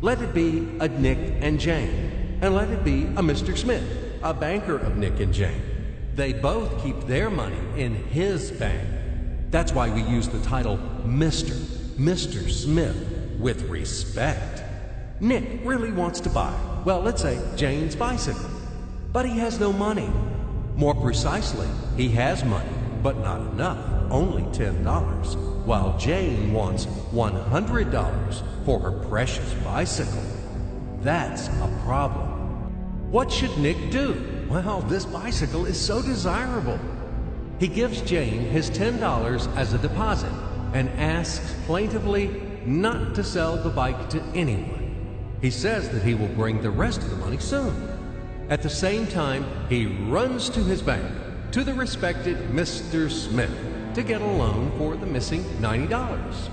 Let it be a Nick and Jane, and let it be a Mr. Smith, a banker of Nick and Jane. They both keep their money in his bank. That's why we use the title Mr. Smith with respect. Nick really wants to buy, well, let's say Jane's bicycle, but he has no money. More precisely, he has money, but not enough, only $10, while Jane wants $100 for her precious bicycle. That's a problem. What should Nick do? Well, this bicycle is so desirable. He gives Jane his $10 as a deposit and asks plaintively not to sell the bike to anyone. He says that he will bring the rest of the money soon. At the same time, he runs to his bank, to the respected Mr. Smith, to get a loan for the missing $90.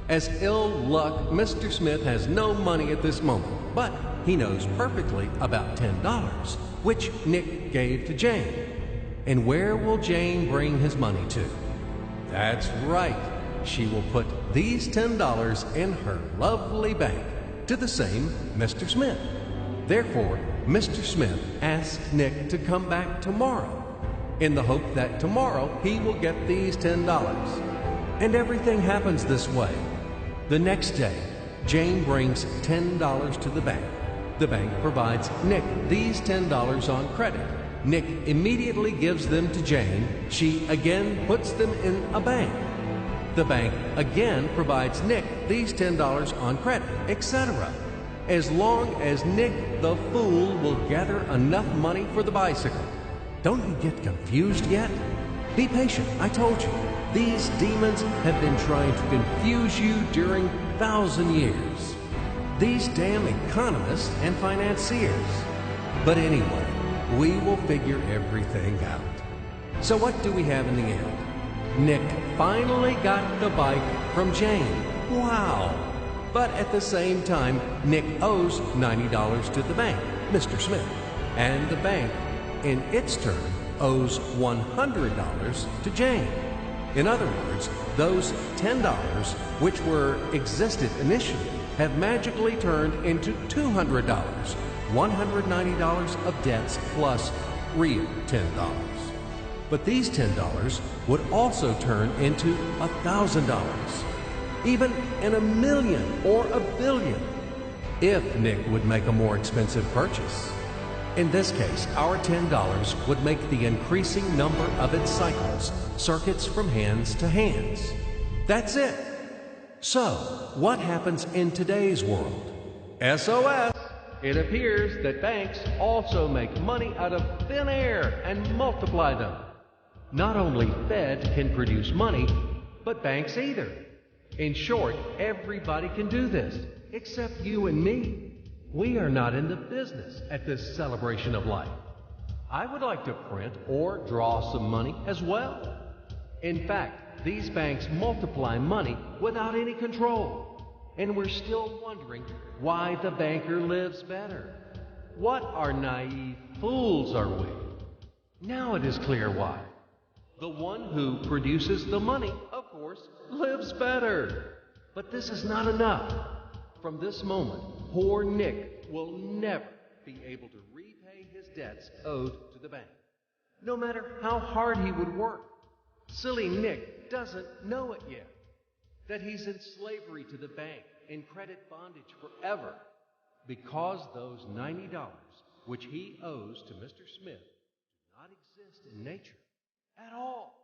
As ill luck, Mr. Smith has no money at this moment, but he knows perfectly about $10, which Nick gave to Jane. And where will Jane bring his money to? That's right. She will put these $10 in her lovely bank to the same Mr. Smith. Therefore, Mr. Smith asks Nick to come back tomorrow in the hope that tomorrow he will get these $10. And everything happens this way. The next day, Jane brings $10 to the bank. The bank provides Nick these $10 on credit. Nick immediately gives them to Jane. She again puts them in a bank. The bank again provides Nick these $10 on credit, etc. As long as Nick the fool will gather enough money for the bicycle. Don't you get confused yet? Be patient, I told you. These demons have been trying to confuse you during 1,000 years. These damn economists and financiers. But anyway, we will figure everything out. So what do we have in the end? Nick finally got the bike from Jane. Wow! But at the same time, Nick owes $90 to the bank, Mr. Smith. And the bank, in its turn, owes $100 to Jane. In other words, those $10, which existed initially, have magically turned into $200, $190 of debts plus real $10. But these $10 would also turn into $1,000, even in $1 million or $1 billion, if Nick would make a more expensive purchase. In this case, our $10 would make the increasing number of its cycles, circuits from hands to hands. That's it. So, what happens in today's world? SOS! It appears that banks also make money out of thin air and multiply them. Not only Fed can produce money, but banks either. In short, everybody can do this, except you and me. We are not in the business at this celebration of life. I would like to print or draw some money as well. In fact, these banks multiply money without any control. And we're still wondering why the banker lives better. What are naive fools are we? Now it is clear why. The one who produces the money, of course, lives better. But this is not enough. From this moment, poor Nick will never be able to repay his debts owed to the bank, no matter how hard he would work. Silly Nick doesn't know it yet, that he's in slavery to the bank, in credit bondage forever, because those $90, which he owes to Mr. Smith, do not exist in nature at all.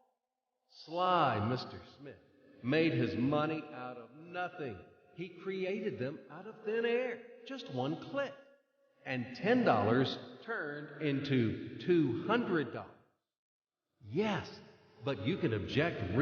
Sly Mr. Smith made his money out of nothing. He created them out of thin air, just one click. And $10 turned into $200. Yes, but you can object